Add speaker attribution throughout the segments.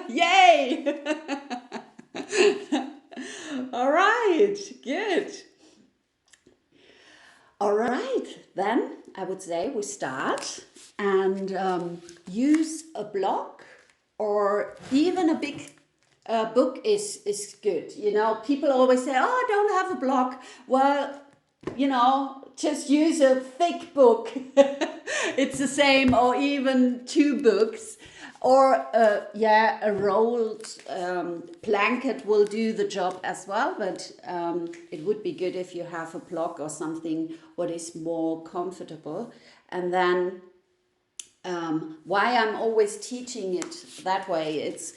Speaker 1: Yay! All right, good. All right, then I would say we start and use a block or even a big book is good. You know, people always say, oh, I don't have a block. Well, you know, just use a thick book. It's the same, or even two books. Or, yeah, a rolled blanket will do the job as well, but it would be good if you have a block or something what is more comfortable. And then why I'm always teaching it that way, it's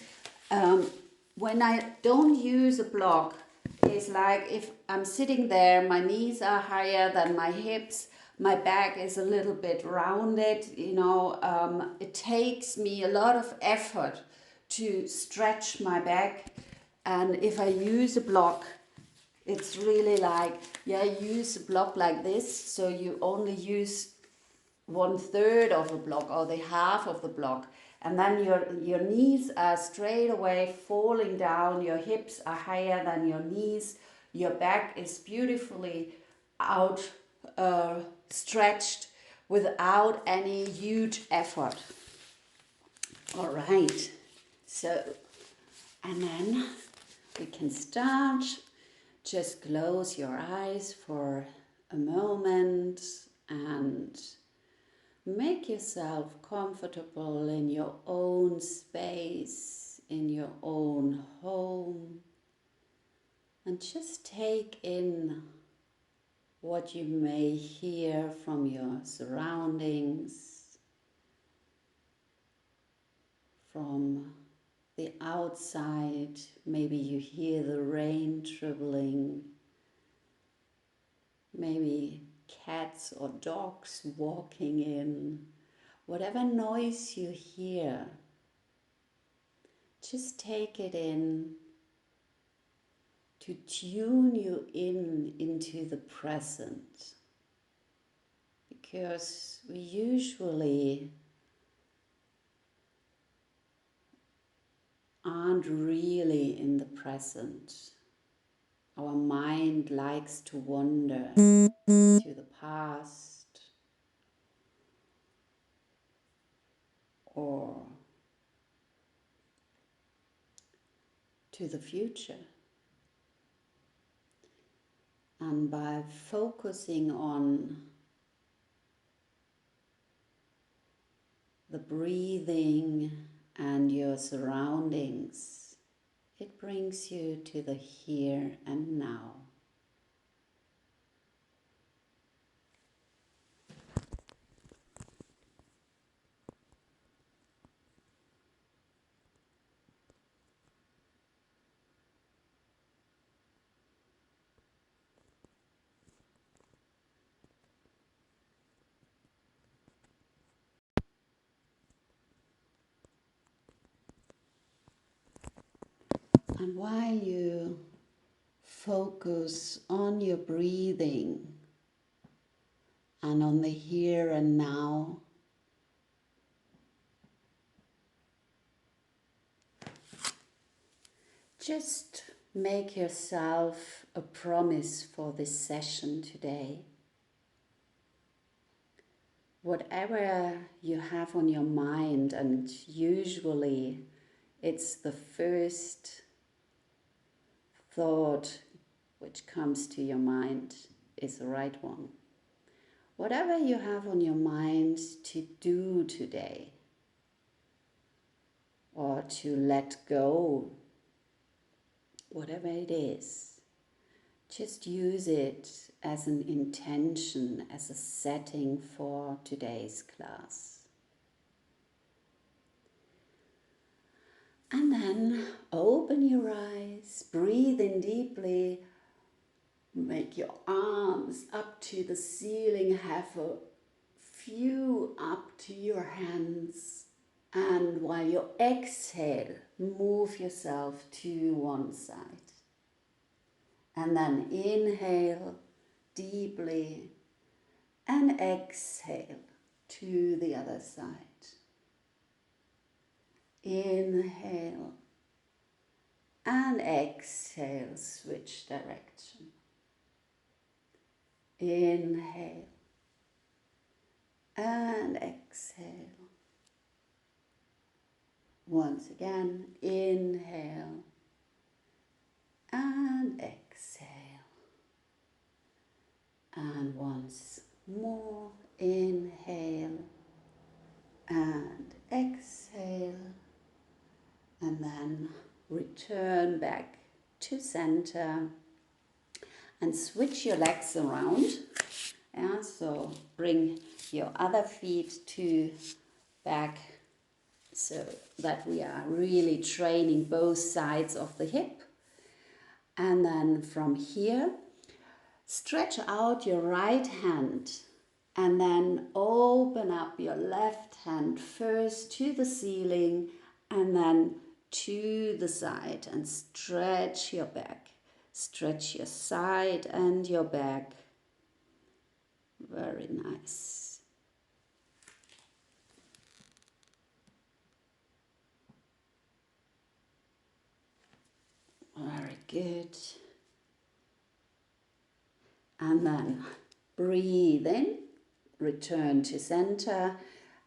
Speaker 1: when I don't use a block, it's like if I'm sitting there, my knees are higher than my hips, my back is a little bit rounded, you know, it takes me a lot of effort to stretch my back. And if I use a block, it's really like, yeah, use a block like this, so you only use 1/3 of a block or the half of the block, and then your knees are straight away falling down, your hips are higher than your knees, your back is beautifully out stretched without any huge effort. All right, so, and then we can start. Just close your eyes for a moment and make yourself comfortable in your own space, in your own home, and just take in what you may hear from your surroundings, from the outside. Maybe you hear the rain dribbling, maybe cats or dogs walking in, whatever noise you hear, just take it in to tune you into the present, because we usually aren't really in the present. Our mind likes to wander to the past or to the future. And by focusing on the breathing and your surroundings, it brings you to the here and now. And while you focus on your breathing and on the here and now, just make yourself a promise for this session today. Whatever you have on your mind, and usually it's the first thought which comes to your mind is the right one. Whatever you have on your mind to do today, or to let go, whatever it is, just use it as an intention, as a setting for today's class. And then open your eyes, breathe in deeply, make your arms up to the ceiling, have a few up to your hands, and while you exhale, move yourself to one side. And then inhale deeply and exhale to the other side. Inhale and exhale, switch direction. Inhale and exhale. Once again, inhale and exhale. And once more, inhale and exhale. And then return back to center and switch your legs around. Yeah, so bring your other feet to back so that we are really training both sides of the hip. And then from here, stretch out your right hand and then open up your left hand first to the ceiling and then to the side, and stretch your back. Stretch your side and your back. Very nice. Very good. And then breathe in, return to center,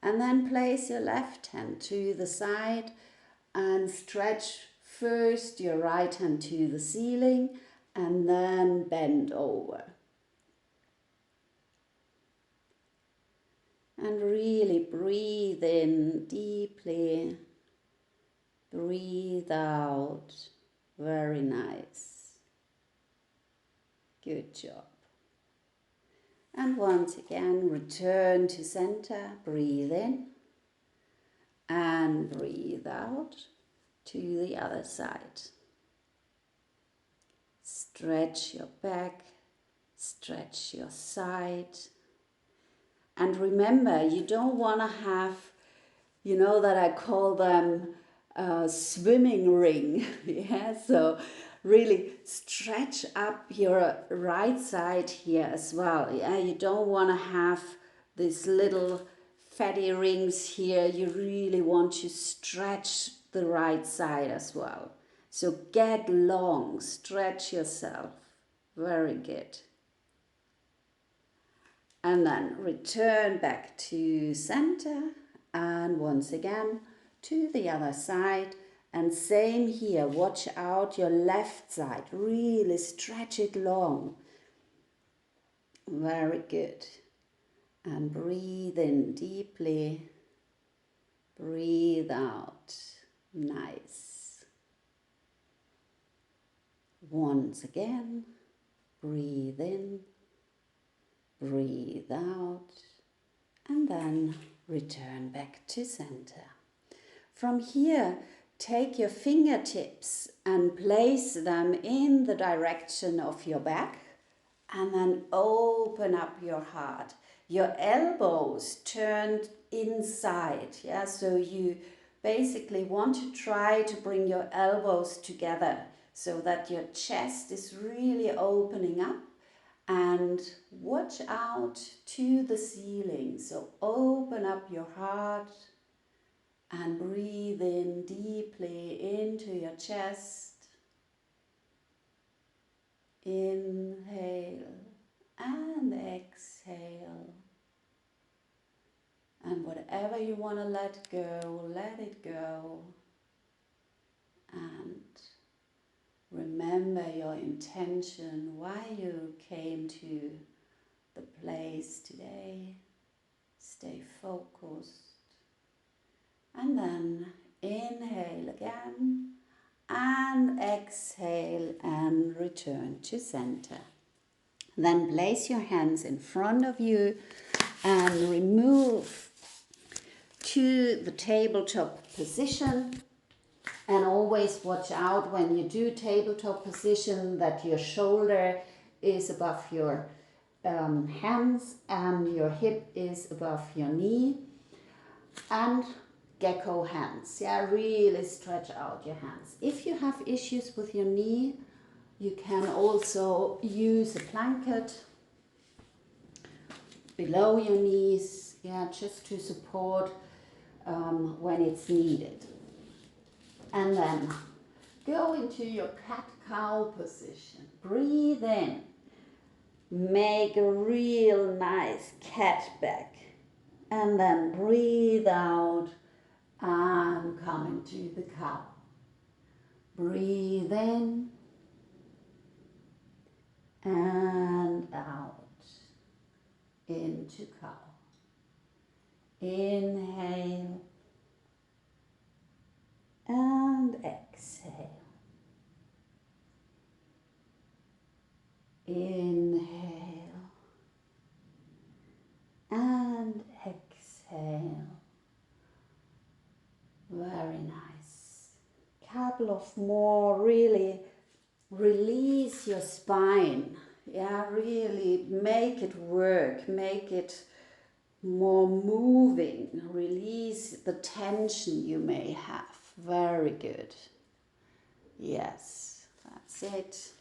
Speaker 1: and then place your left hand to the side and stretch first your right hand to the ceiling and then bend over. And really breathe in deeply, breathe out. Very nice. Good job. And once again, return to center, breathe in and breathe out to the other side. Stretch your back, stretch your side. And remember, you don't want to have, you know, that I call them swimming ring. Yeah, so really stretch up your right side here as well. Yeah, you don't want to have these little fatty rings here. You really want to stretch the right side as well. So get long, stretch yourself. Very good. And then return back to center and once again to the other side. And same here, watch out your left side, really stretch it long. Very good. And breathe in deeply, breathe out. Nice. Once again, breathe in, breathe out, and then return back to center. From here, take your fingertips and place them in the direction of your back and then open up your heart. Your elbows turned inside, yeah, so you basically want to try to bring your elbows together so that your chest is really opening up. And watch out to the ceiling. So open up your heart and breathe in deeply into your chest. Inhale and exhale. And whatever you want to let go, let it go. And remember your intention, why you came to the place today. Stay focused. And then inhale again and exhale and return to center. Then place your hands in front of you and remove to the tabletop position. And always watch out when you do tabletop position that your shoulder is above your hands and your hip is above your knee. And gecko hands, yeah, really stretch out your hands. If you have issues with your knee, you can also use a blanket below your knees, yeah, just to support when it's needed. And then go into your cat-cow position. Breathe in. Make a real nice cat back. And then breathe out and come into the cow. Breathe in and out into cow. Inhale and exhale. Inhale and exhale. Very nice. Couple of more. Really release your spine. Yeah, really make it work. Make it more moving. Release the tension you may have. Very good. Yes, that's it.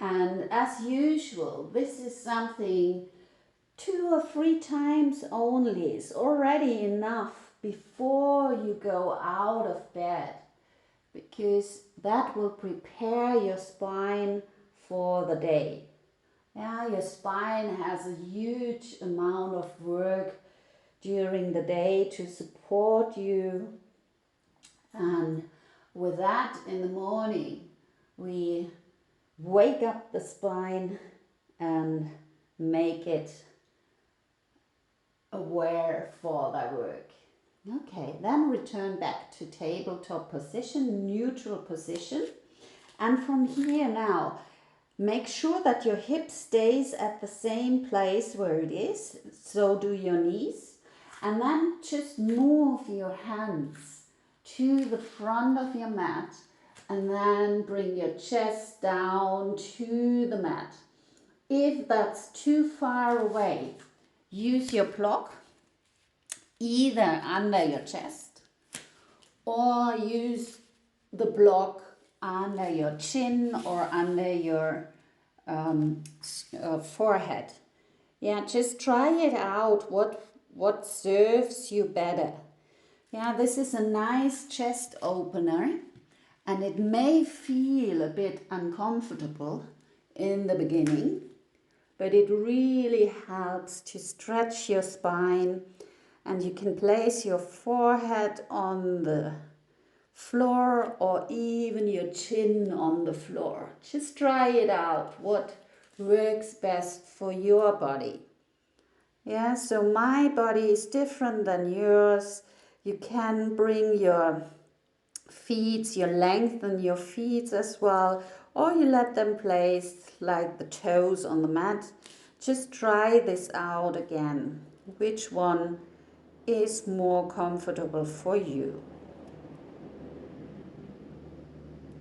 Speaker 1: And as usual, this is something 2 or 3 times only is already enough before you go out of bed, because that will prepare your spine for the day. Yeah, your spine has a huge amount of work during the day to support you, and with that in the morning we wake up the spine and make it aware for that work. Okay, then return back to tabletop position, neutral position. And from here now, make sure that your hip stays at the same place where it is. So do your knees. And then just move your hands to the front of your mat. And then bring your chest down to the mat. If that's too far away, use your block either under your chest or use the block under your chin or under your forehead. Yeah, just try it out, what serves you better. Yeah, this is a nice chest opener. And it may feel a bit uncomfortable in the beginning, but it really helps to stretch your spine, and you can place your forehead on the floor or even your chin on the floor. Just try it out, what works best for your body. Yeah, so my body is different than yours. You can bring your feet, you lengthen your feet as well, or you let them place like the toes on the mat. Just try this out again, which one is more comfortable for you.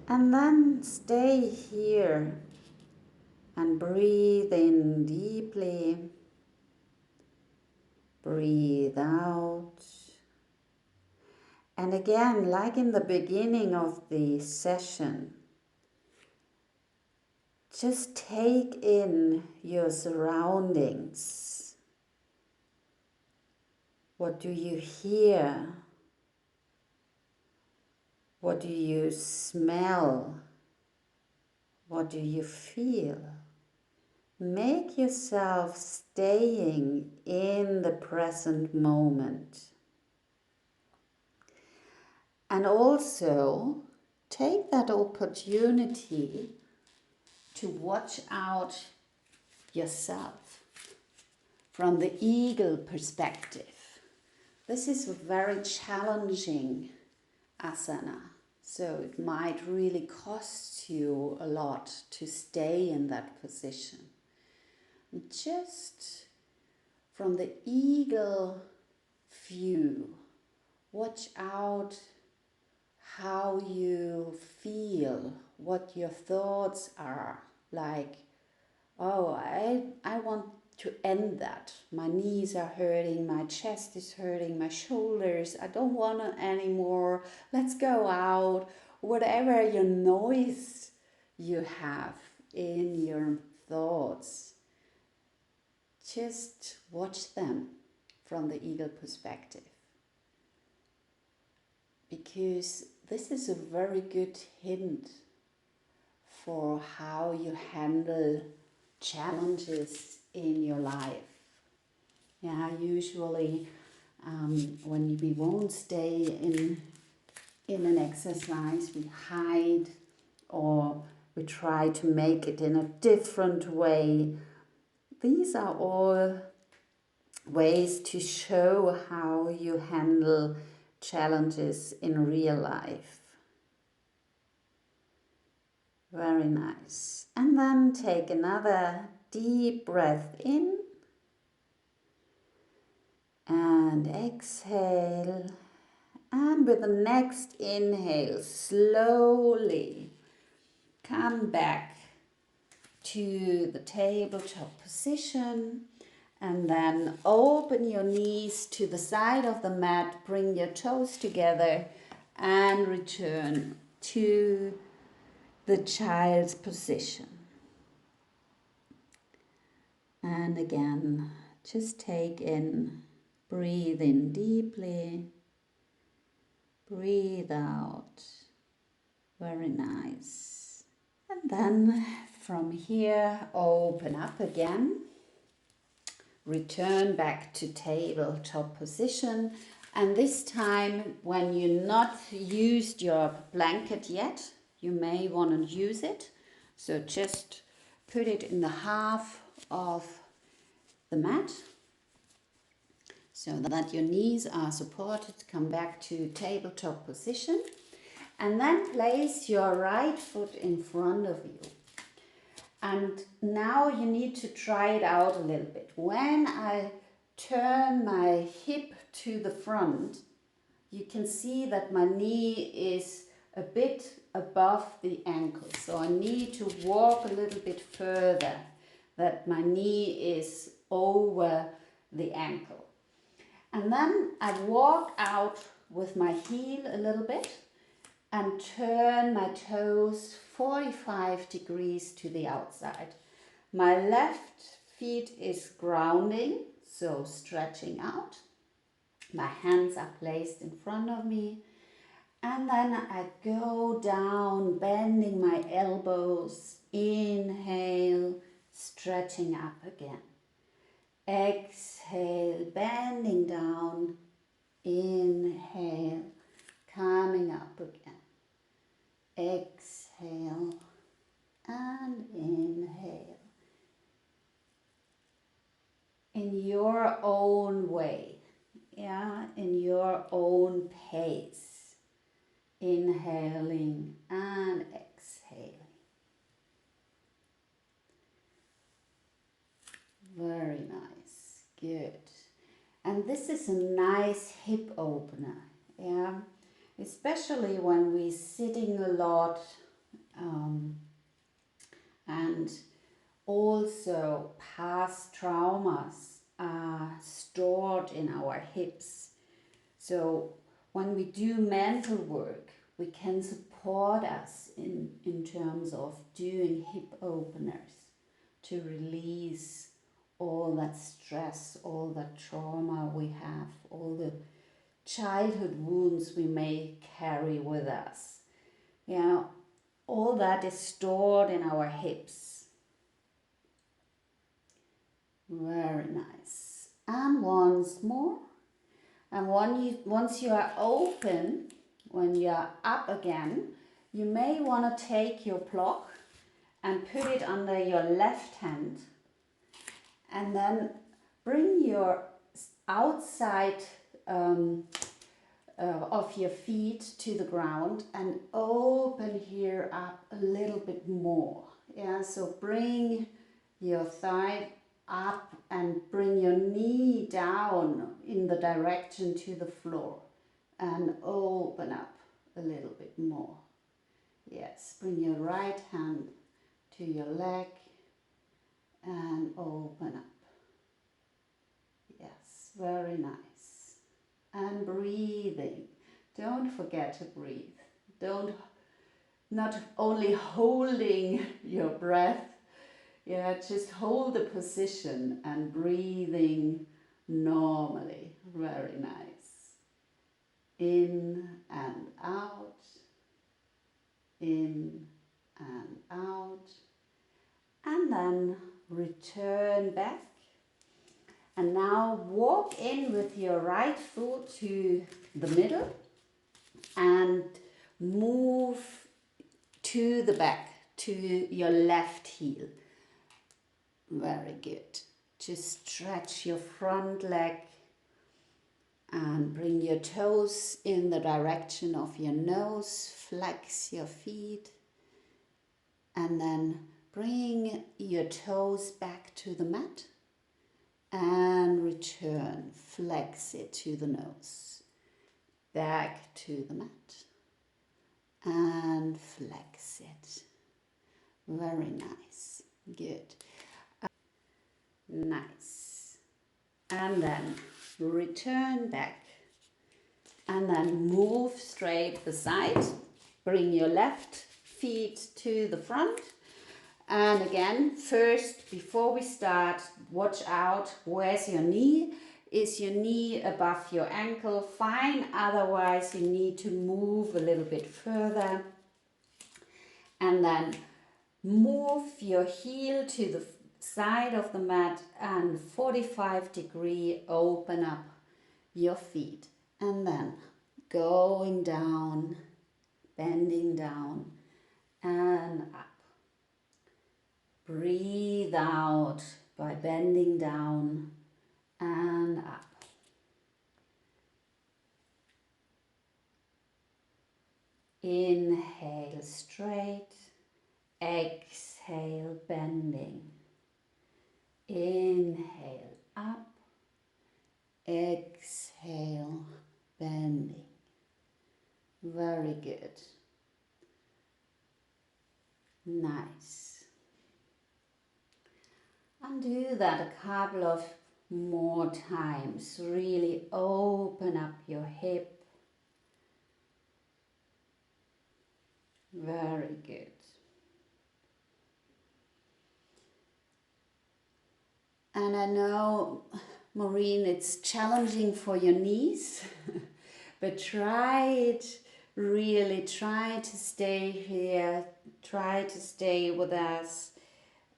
Speaker 1: And then stay here and breathe in deeply, breathe out. And again, like in the beginning of the session, just take in your surroundings. What do you hear? What do you smell? What do you feel? Make yourself staying in the present moment. And also take that opportunity to watch out yourself from the eagle perspective. This is a very challenging asana, so it might really cost you a lot to stay in that position. Just from the eagle view, watch out how you feel, what your thoughts are. Like, oh, I want to end that. My knees are hurting, my chest is hurting, my shoulders, I don't want it anymore. Let's go out. Whatever your noise you have in your thoughts, just watch them from the eagle perspective. because this is a very good hint for how you handle challenges in your life. Yeah, usually when we won't stay in an exercise, we hide or we try to make it in a different way. These are all ways to show how you handle challenges in real life. Very nice. And then take another deep breath in and exhale. And with the next inhale, slowly come back to the tabletop position, and then open your knees to the side of the mat, bring your toes together and return to the child's position. And again, just take in, breathe in deeply, breathe out. Very nice. And then from here, open up again. Return back to tabletop position. And this time, when you've not used your blanket yet, you may want to use it. So just put it in the half of the mat so that your knees are supported. Come back to tabletop position. And then place your right foot in front of you. And now you need to try it out a little bit. When I turn my hip to the front, you can see that my knee is a bit above the ankle. So I need to walk a little bit further, that my knee is over the ankle. And then I walk out with my heel a little bit and turn my toes 45 degrees to the outside. My left feet is grounding, so stretching out. My hands are placed in front of me. And then I go down, bending my elbows. Inhale, stretching up again. Exhale, bending down. Inhale, coming up again. Exhale and inhale. In your own way, yeah, in your own pace. Inhaling and exhaling. Very nice, good. And this is a nice hip opener, yeah. Especially when we're sitting a lot and also past traumas are stored in our hips. So when we do mental work, we can support us in terms of doing hip openers to release all that stress, all that trauma we have, all the childhood wounds we may carry with us. Yeah, all that is stored in our hips. Very nice. And once more. And once you are open, when you are up again, you may want to take your block and put it under your left hand. And then bring your outside of your feet to the ground and open here up a little bit more. Yeah, so bring your thigh up and bring your knee down in the direction to the floor and open up a little bit more. Yes, bring your right hand to your leg and open up. Yes, very nice. And breathing. Don't forget to breathe. Not only holding your breath, yeah, just hold the position and breathing normally. Very nice. in and out, in and out, and then return back. And now walk in with your right foot to the middle and move to the back, to your left heel. Very good. Just stretch your front leg and bring your toes in the direction of your nose. Flex your feet and then bring your toes back to the mat and return. Flex it to the nose. Back to the mat and flex it. Very nice. Good. Nice. And then return back and then move straight the side. Bring your left feet to the front. And again, first, before we start, watch out. Where's your knee? Is your knee above your ankle? Fine. Otherwise, you need to move a little bit further. And then move your heel to the side of the mat and 45-degree open up your feet. And then going down, bending down and up. Breathe out by bending down and up. Inhale straight, exhale bending. Inhale up, exhale bending. Very good. Nice. And do that a couple of more times. Really open up your hip. Very good. And I know, Maureen, it's challenging for your knees, but try it, really try to stay here, try to stay with us,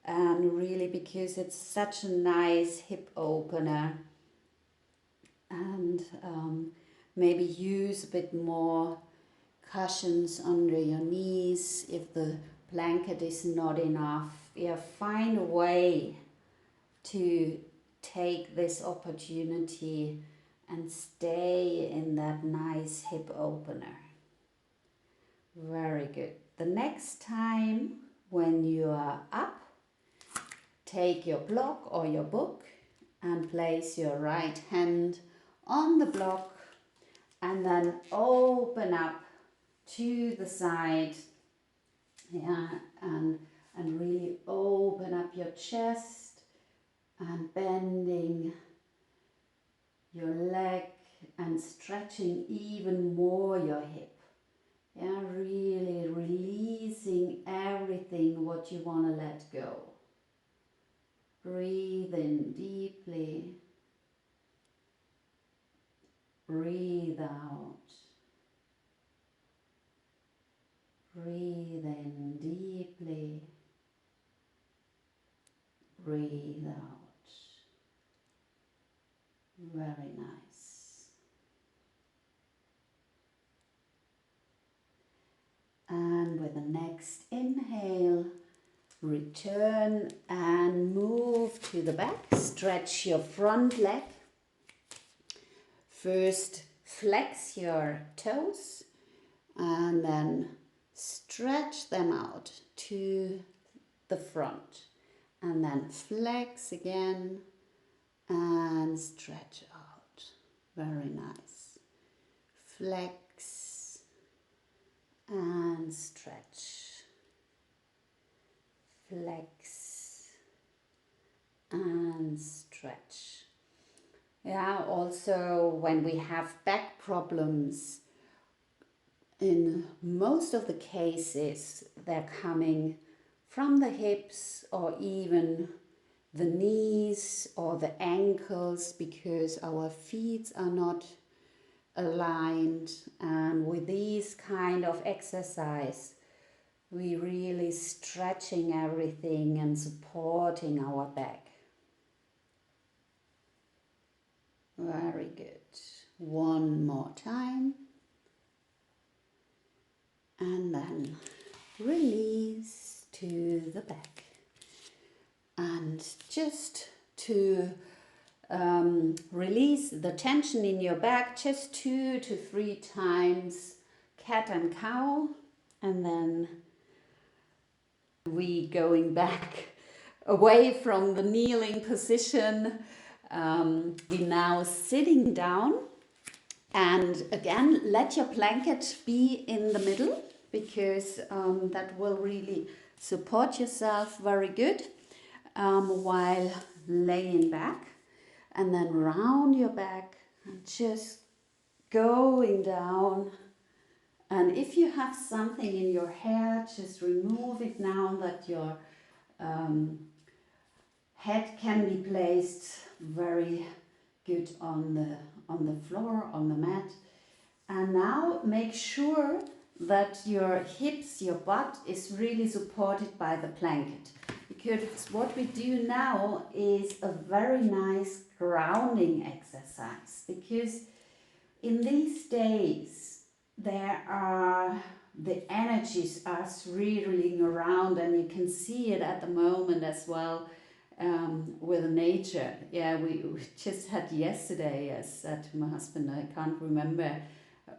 Speaker 1: and really, because it's such a nice hip opener. And maybe use a bit more cushions under your knees if the blanket is not enough. Yeah, find a way to take this opportunity and stay in that nice hip opener. Very good. The next time when you are up, take your block or your book and place your right hand on the block and then open up to the side, yeah, and really open up your chest and bending your leg and stretching even more your hip. Yeah, really releasing everything what you want to let go. Breathe in deeply. Breathe out. Breathe in deeply. Breathe out. Very nice. And with the next inhale, return and move to the back. Stretch your front leg. First, flex your toes and then stretch them out to the front. And then flex again and stretch out. Very nice. Flex and stretch. Flex and stretch. Yeah, also when we have back problems, in most of the cases they're coming from the hips or even the knees or the ankles, because our feet are not aligned. And with these kind of exercise, we really stretching everything and supporting our back. Very good. One more time. And then release to the back. And just to release the tension in your back, just 2 to 3 times cat and cow, and then we going back away from the kneeling position. We now sitting down, and again let your blanket be in the middle, because that will really support yourself very good while laying back, and then round your back and just going down. And if you have something in your hair, just remove it now, that your head can be placed very good on the floor, on the mat. And now make sure that your hips, your butt is really supported by the blanket. Because what we do now is a very nice grounding exercise. Because in these days, the energies are swirling around, and you can see it at the moment as well with nature. Yeah, we just had yesterday, as said to my husband, I can't remember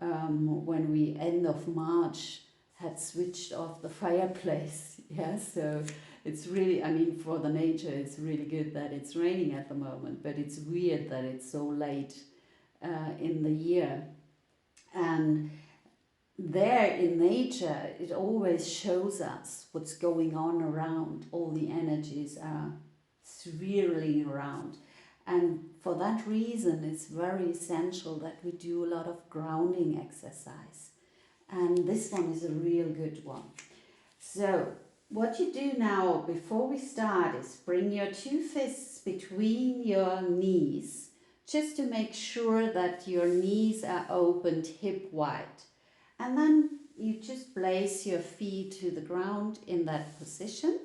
Speaker 1: when we end of March had switched off the fireplace. Yeah, so it's really, I mean, for the nature, it's really good that it's raining at the moment, but it's weird that it's so late in the year. And there in nature, it always shows us what's going on around. All the energies are swirling around. And for that reason, it's very essential that we do a lot of grounding exercise. And this one is a real good one. So what you do now before we start is bring your 2 fists between your knees, just to make sure that your knees are opened hip wide. And then you just place your feet to the ground in that position.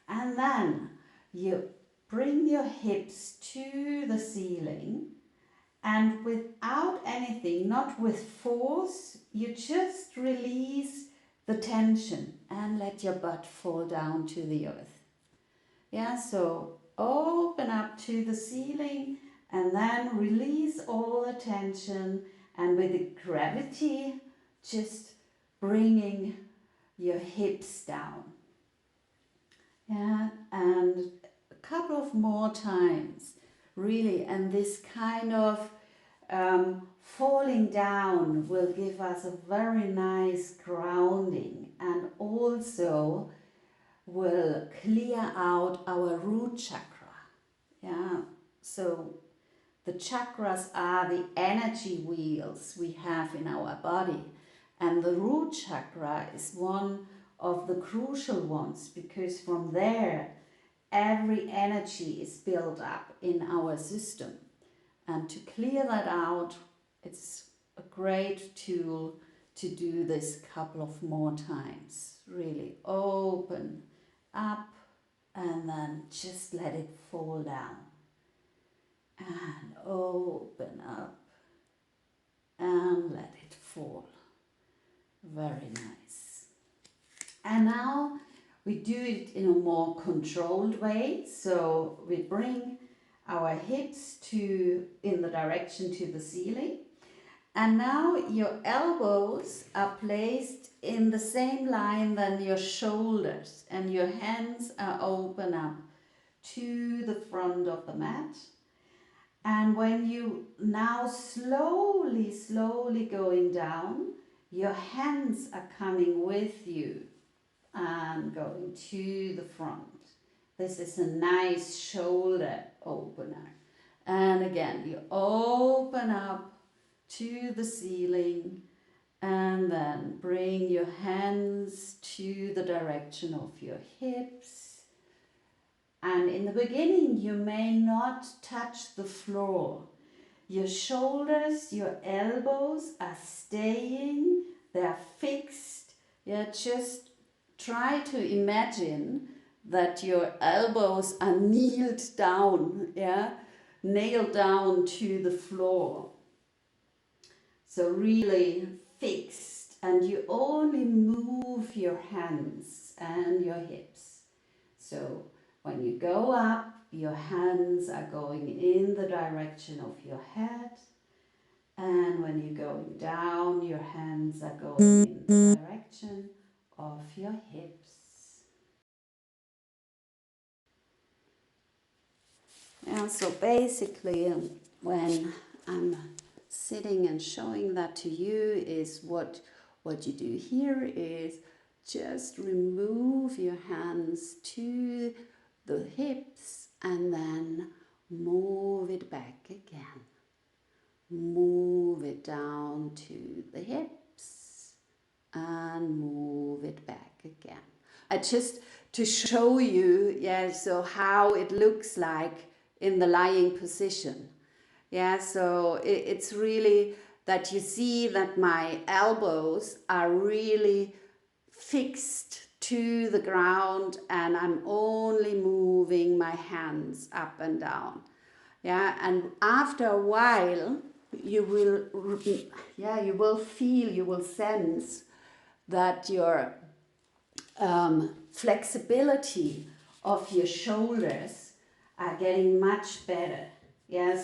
Speaker 1: And then you bring your hips to the ceiling, and without anything, not with force, you just release the tension and let your butt fall down to the earth. Yeah, so open up to the ceiling and then release all the tension, and with the gravity, just bringing your hips down. Yeah, and a couple of more times, really, and this kind of falling down will give us a very nice grounding, and also will clear out our root chakra. Yeah, so the chakras are the energy wheels we have in our body, and the root chakra is one of the crucial ones, because from there every energy is built up in our system. And to clear that out, it's a great tool to do this couple of more times. Really open up and then just let it fall down. And open up and let it fall. Very nice. And now we do it in a more controlled way. So we bring our hips in the direction to the ceiling. And now your elbows are placed in the same line than your shoulders, and your hands are open up to the front of the mat. And when you now slowly going down, your hands are coming with you and going to the front. This is a nice shoulder opener. And again, you open up to the ceiling, and then bring your hands to the direction of your hips. And in the beginning, you may not touch the floor. your shoulders, your elbows are staying, they're fixed. Yeah, just try to imagine that your elbows are nailed down to the floor. So really fixed, and you only move your hands and your hips. So when you go up, your hands are going in the direction of your head, and when you're going down, your hands are going in the direction of your hips. And so basically, when I'm sitting and showing that to you, is what you do here is just remove your hands to the hips and then move it back again. Move it down to the hips and move it back again. Just to show you, so how it looks like in the lying position. So it's really that you see that my elbows are really fixed to the ground and I'm only moving my hands up and down. And after a while, you will sense that your flexibility of your shoulders are getting much better.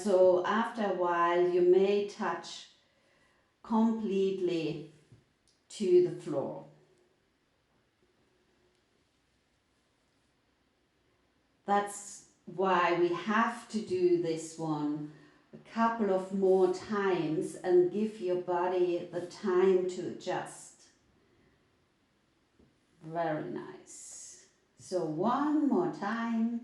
Speaker 1: So after a while you may touch completely to the floor. That's why we have to do this one a couple of more times and give your body the time to adjust. Very nice. So one more time.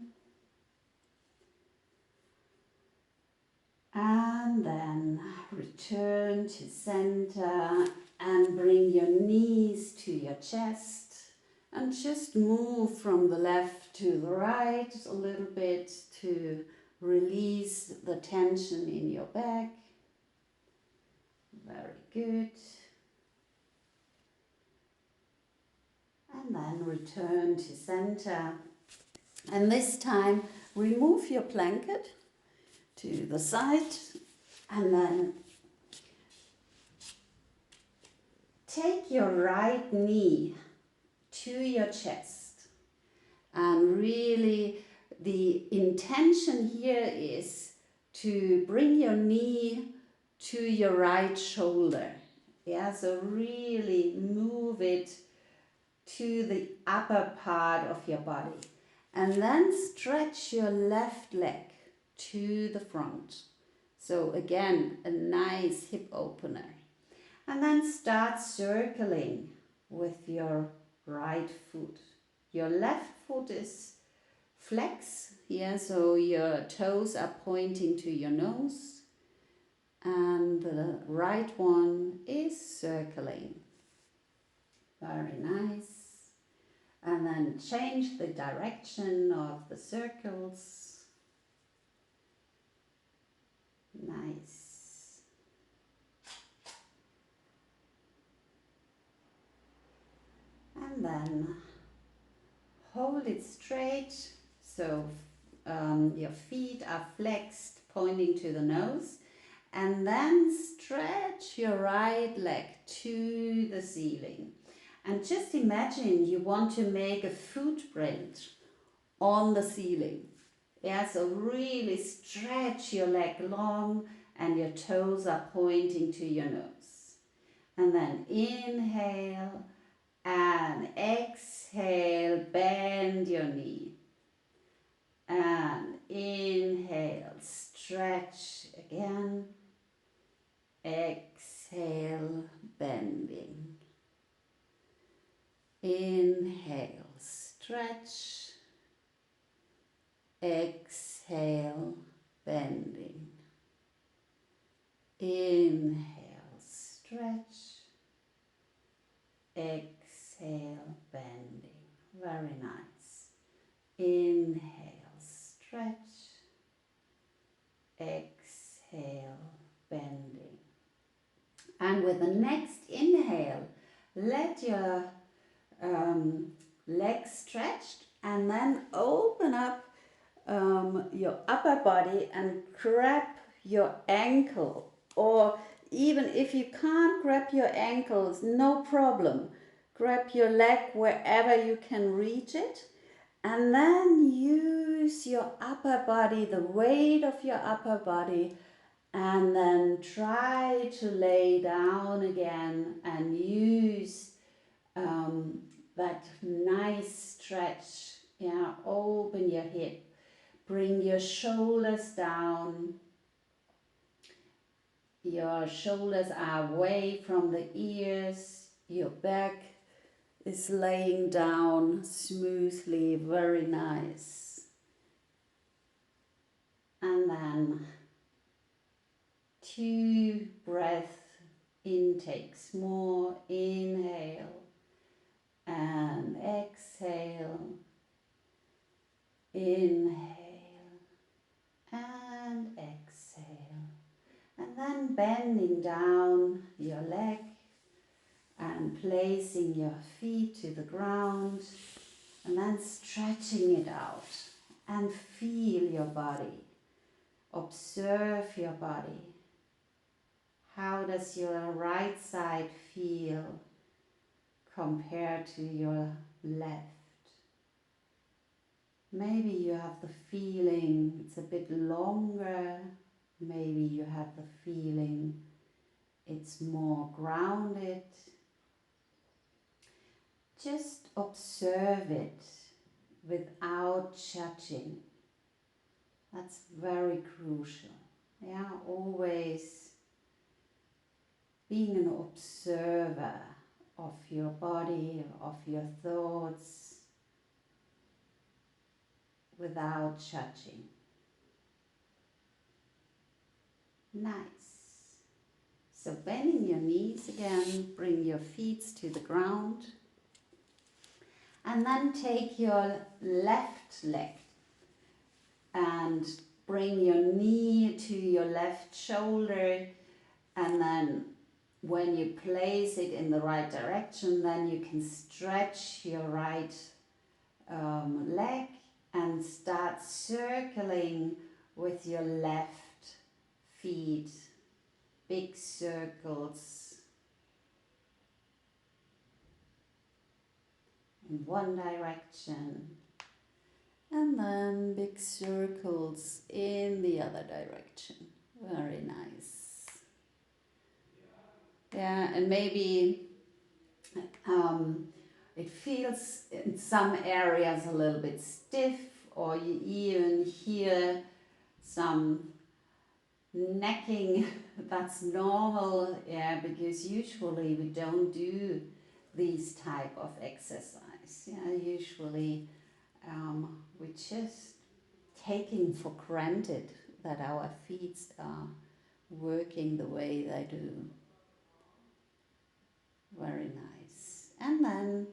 Speaker 1: And then return to center and bring your knees to your chest and just move from the left to the right a little bit to release the tension in your back. Very good. And then return to center. And this time remove your blanket to the side and then take your right knee to your chest. And really the intention here is to bring your knee to your right shoulder. So really move it to the upper part of your body. And then stretch your left leg to the front. So again, a nice hip opener. And then start circling with your right foot. Your left foot is flex, so your toes are pointing to your nose. And the right one is circling. Very nice. And then change the direction of the circles. Nice. And then hold it straight, so your feet are flexed, pointing to the nose. And then stretch your right leg to the ceiling. And just imagine you want to make a footprint on the ceiling. So really stretch your leg long and your toes are pointing to your nose. And then inhale and exhale, bend your knee. And inhale, stretch again. Exhale, bending. Inhale, stretch. Exhale, bending. Inhale, stretch. Exhale, bending. Very nice. Inhale, stretch. Exhale, exhale, bending. And with the next inhale, let your legs stretched and then open up your upper body and grab your ankle. Or even if you can't grab your ankles, no problem. Grab your leg wherever you can reach it. And then use your upper body, the weight of your upper body, and then try to lay down again and use that nice stretch. Yeah, open your hip, bring your shoulders down. Your shoulders are away from the ears, your back is laying down smoothly, very nice. And then 2 breath intakes more. Inhale and exhale. Inhale and exhale. And then bending down your leg and placing your feet to the ground, and then stretching it out and feel your body. Observe your body. How does your right side feel compared to your left? Maybe you have the feeling it's a bit longer. Maybe you have the feeling it's more grounded. Just observe it without judging. That's very crucial. Yeah, always being an observer of your body, of your thoughts, without judging. Nice. So bending your knees again, bring your feet to the ground. And then take your left leg and bring your knee to your left shoulder, and then when you place it in the right direction, then you can stretch your right leg and start circling with your left feet, big circles in one direction, and then big circles in the other direction. Very nice. Yeah, and maybe it feels in some areas a little bit stiff, or you even hear some necking. That's normal, yeah, because usually we don't do these type of exercise. Yeah, usually we're just taking for granted that our feet are working the way they do. Very nice. And then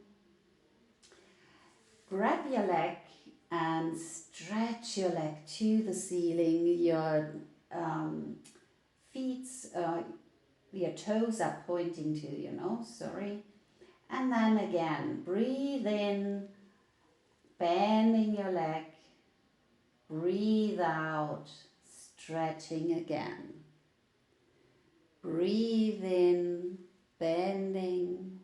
Speaker 1: grab your leg and stretch your leg to the ceiling. Your feet, your toes are pointing to you, sorry. And then again, breathe in, bending your leg. Breathe out, stretching again. Breathe in, bending.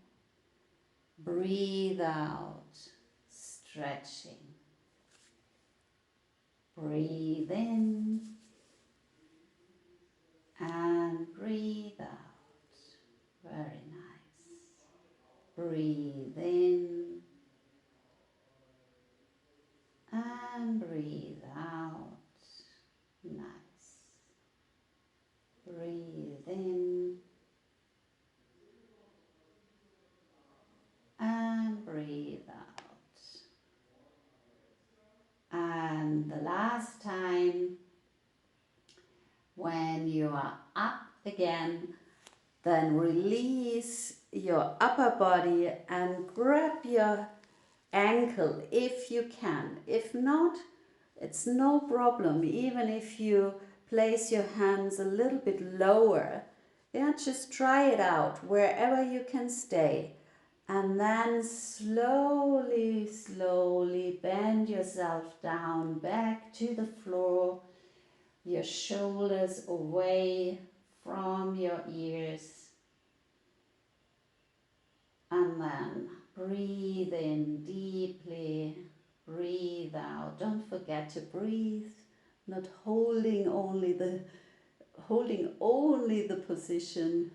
Speaker 1: Breathe out, stretching. Breathe in and breathe out. Very nice. Breathe in and breathe out. Nice. Breathe in and breathe out. And the last time, when you are up again, then release your upper body and grab your ankle if you can. If not, it's no problem. Even if you place your hands a little bit lower. Yeah, just try it out wherever you can stay. And then slowly, slowly bend yourself down back to the floor, your shoulders away from your ears. And then breathe in deeply, breathe out. Don't forget to breathe, not holding only the position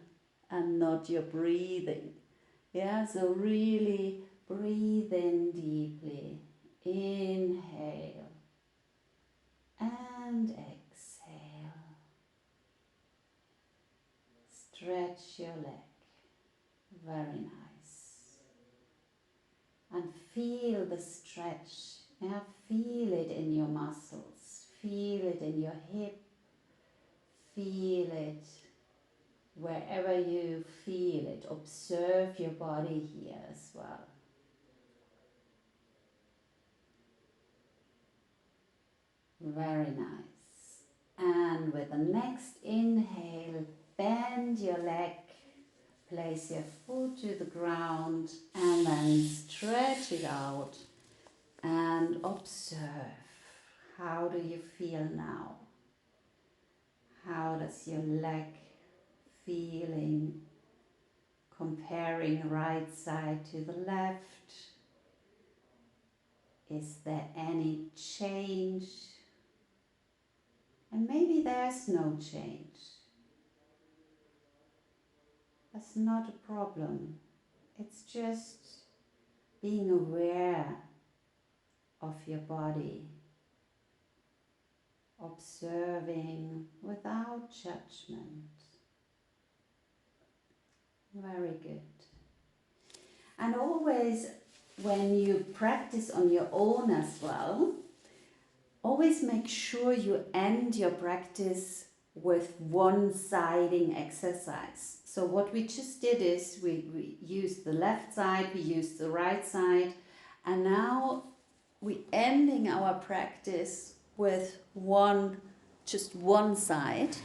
Speaker 1: and not your breathing. Yeah, so really breathe in deeply. Inhale and exhale. Stretch your leg. Very nice. And feel the stretch. Yeah, feel it in your muscles. Feel it in your hip. Feel it wherever you feel it. Observe your body here as well. Very nice. And with the next inhale, bend your leg, place your foot to the ground, and then stretch it out and observe. How do you feel now? How does your leg feeling comparing right side to the left? Is there any change? And maybe there's no change. That's not a problem. It's just being aware of your body, observing without judgment. Very good. And always when you practice on your own as well, always make sure you end your practice with one-siding exercise. So what we just did is we used the left side, we used the right side, and now we're ending our practice with just one side.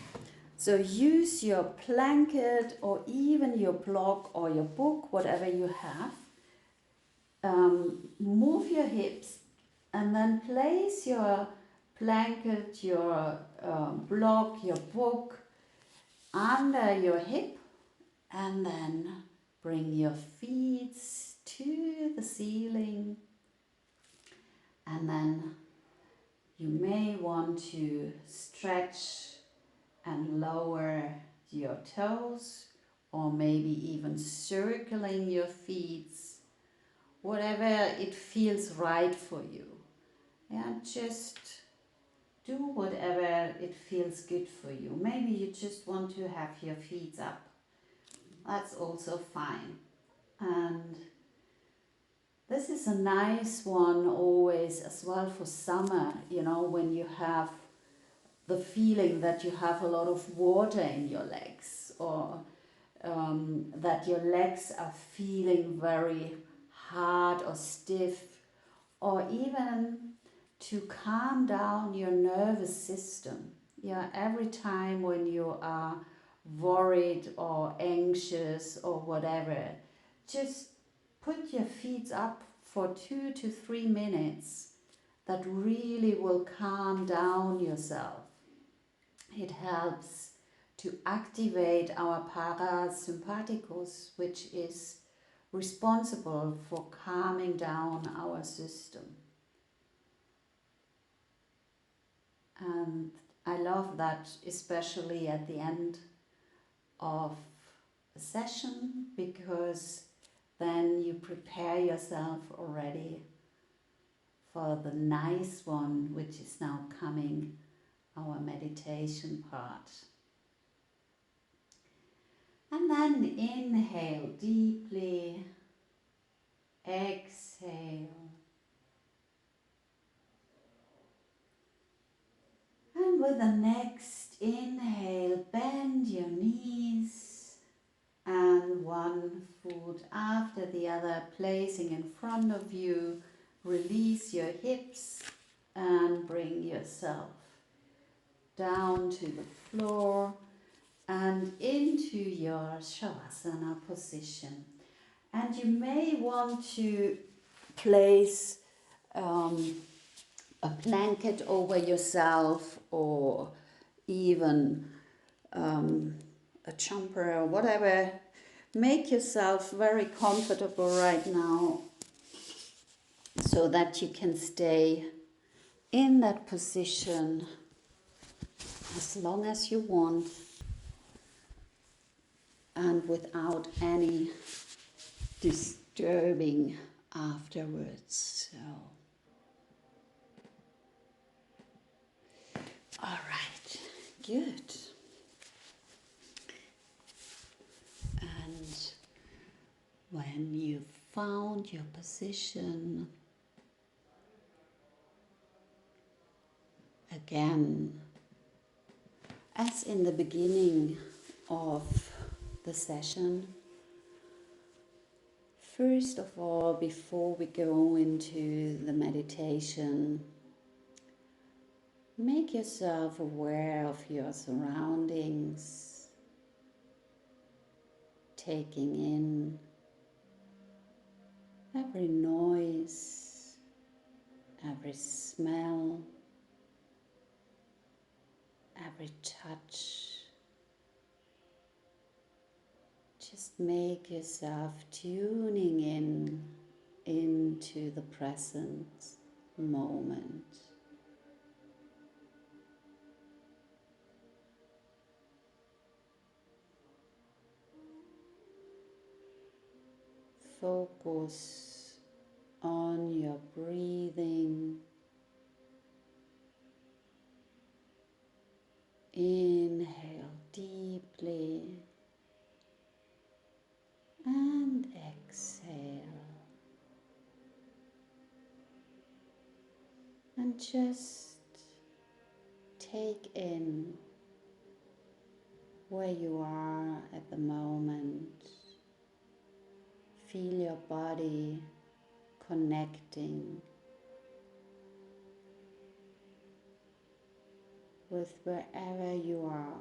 Speaker 1: So use your blanket or even your block or your book, whatever you have. Move your hips and then place your blanket, your block, your book under your hip, and then bring your feet to the ceiling. And then you may want to stretch and lower your toes, or maybe even circling your feet, whatever it feels right for you. Yeah, just do whatever it feels good for you. Maybe you just want to have your feet up. That's also fine. And this is a nice one always as well for summer, you know, when you have the feeling that you have a lot of water in your legs, or that your legs are feeling very hard or stiff, or even to calm down your nervous system. Yeah, every time when you are worried or anxious or whatever, just put your feet up for 2 to 3 minutes. That really will calm down yourself. It helps to activate our parasymphatikus, which is responsible for calming down our system. And I love that, especially at the end of a session, because then you prepare yourself already for the nice one, which is now coming, our meditation part. And then inhale deeply, exhale. And with the next inhale, bend your knees, and one foot after the other placing in front of you. Release your hips and bring yourself down to the floor and into your Shavasana position. And you may want to place a blanket over yourself, or even a jumper or whatever. Make yourself very comfortable right now so that you can stay in that position as long as you want and without any disturbing afterwards. So, all right, good. And when you've found your position, again, as in the beginning of the session, first of all, before we go into the meditation, make yourself aware of your surroundings, taking in every noise, every smell, every touch. Just make yourself tuning in into the present moment. Focus on your breathing. Inhale deeply and exhale. And just take in where you are at the moment. Feel your body connecting with wherever you are,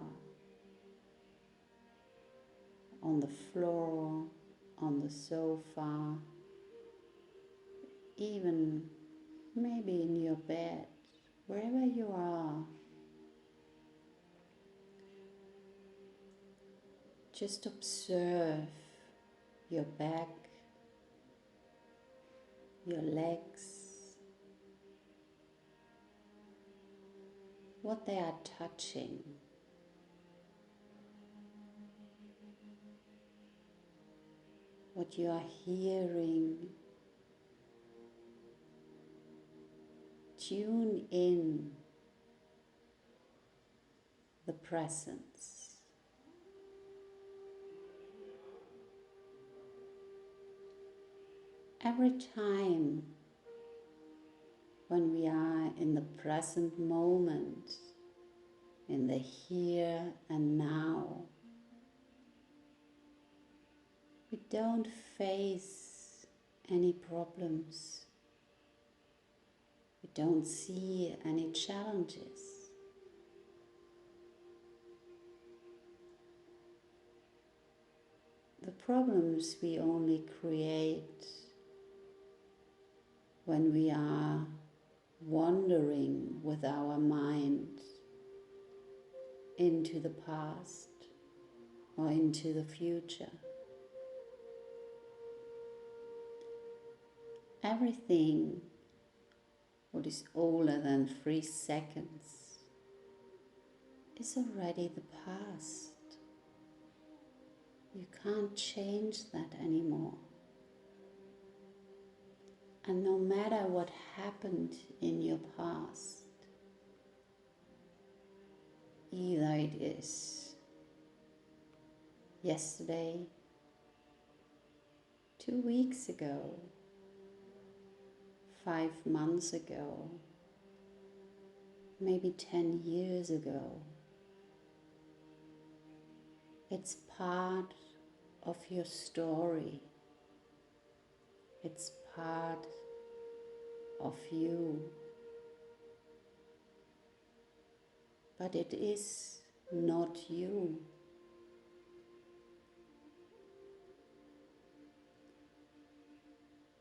Speaker 1: on the floor, on the sofa, even maybe in your bed, wherever you are. Just observe your back, your legs, what they are touching. What you are hearing. Tune in the presence. Every time when we are in the present moment, in the here and now, we don't face any problems. We don't see any challenges. The problems we only create when we are wandering with our mind into the past or into the future. Everything what is older than 3 seconds is already the past. You can't change that anymore. And no matter what happened in your past, either it is yesterday, 2 weeks ago, 5 months ago, maybe 10 years ago. It's part of your story. It's part of you. but it is not you.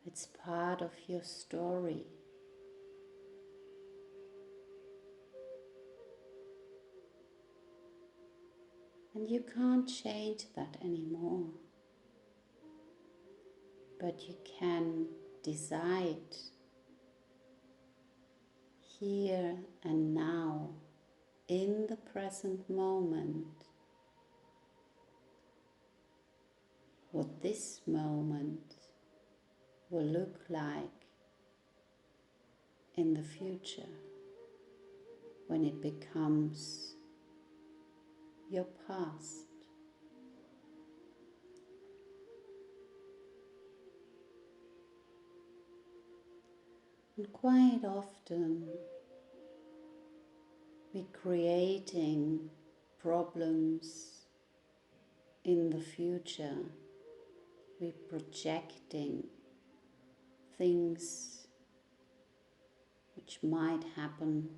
Speaker 1: It's part of your story. And you can't change that anymore. But you can decide here and now, in the present moment, what this moment will look like in the future when it becomes your past. And quite often we're creating problems in the future. We're projecting things which might happen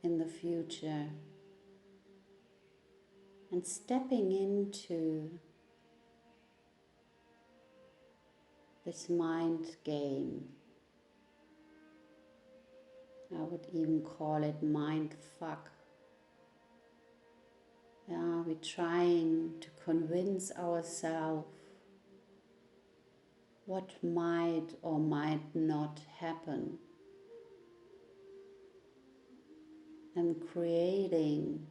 Speaker 1: in the future and stepping into this mind game. I would even call it mind fuck. Yeah, we're trying to convince ourselves what might or might not happen, and creating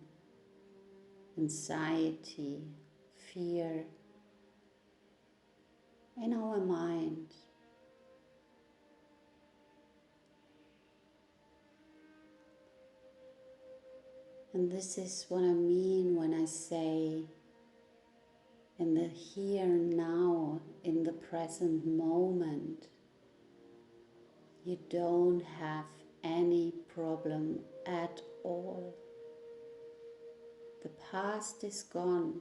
Speaker 1: anxiety, fear in our mind. And this is what I mean when I say in the here and now, in the present moment, you don't have any problem at all. The past is gone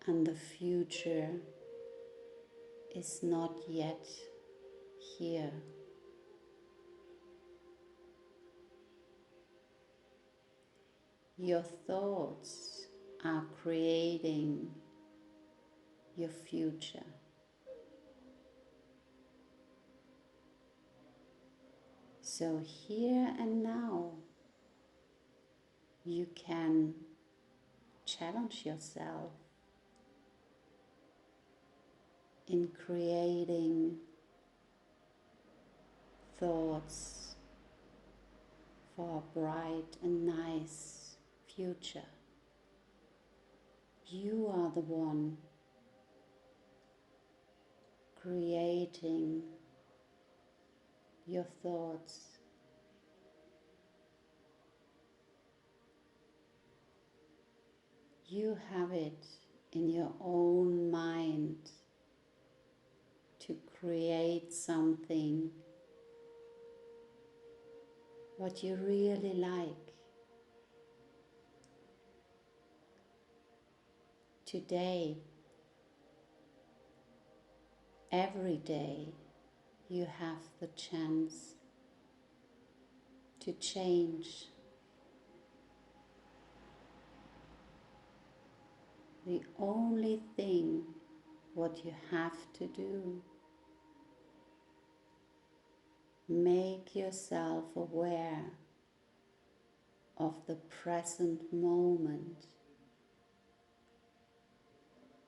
Speaker 1: and the future is not yet here. Your thoughts are creating your future. So here and now, you can challenge yourself in creating thoughts for a bright and nice future. You are the one creating your thoughts. You have it in your own mind to create something what you really like. Today, every day, you have the chance to change. The only thing what you have to do, make yourself aware of the present moment,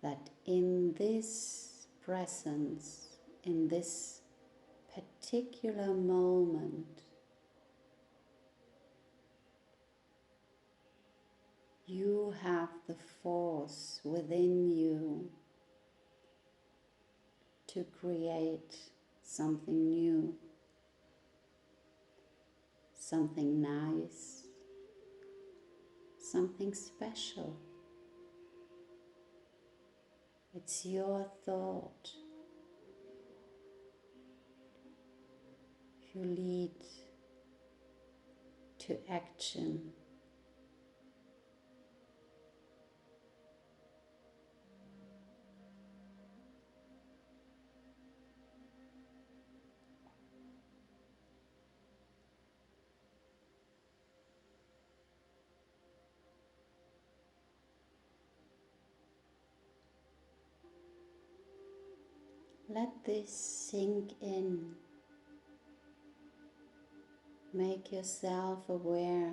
Speaker 1: that in this presence, in this particular moment, you have the force within you to create something new, something nice, something special. It's your thought. You lead to action. Let this sink in. Make yourself aware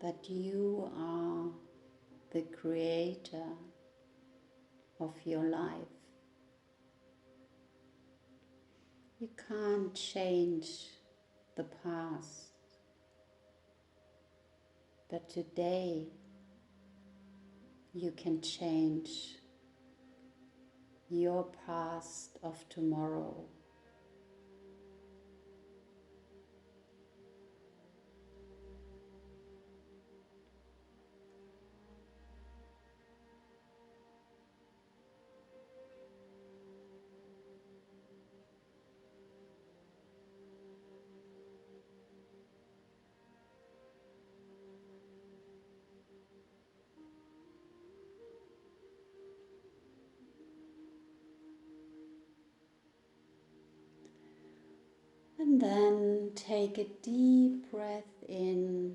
Speaker 1: that you are the creator of your life. You can't change the past, but today you can change your past of tomorrow. And then take a deep breath in.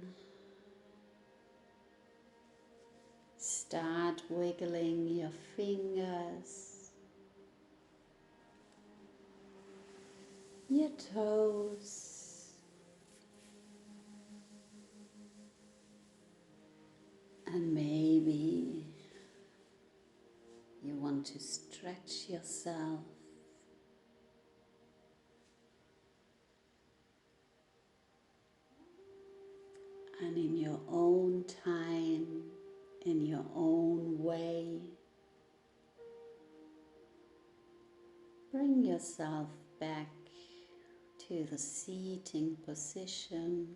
Speaker 1: Start wiggling your fingers, your toes, and maybe you want to stretch yourself. And in your own time, in your own way, bring yourself back to the seating position.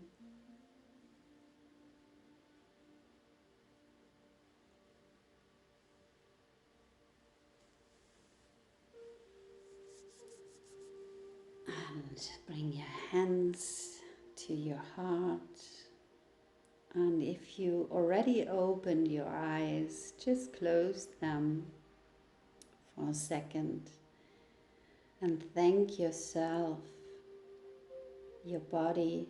Speaker 1: And bring your hands to your heart. And if you already opened your eyes, just close them for a second and thank yourself, your body,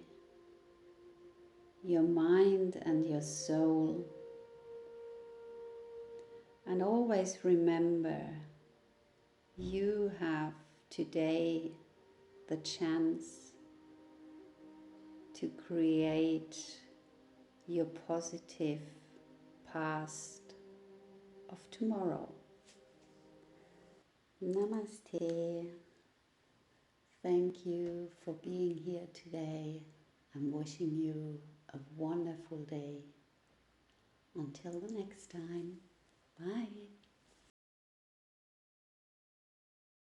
Speaker 1: your mind and your soul. And always remember, you have today the chance to create your positive past of tomorrow. Namaste. Thank you for being here today. I'm wishing you a wonderful day. Until the next time. Bye.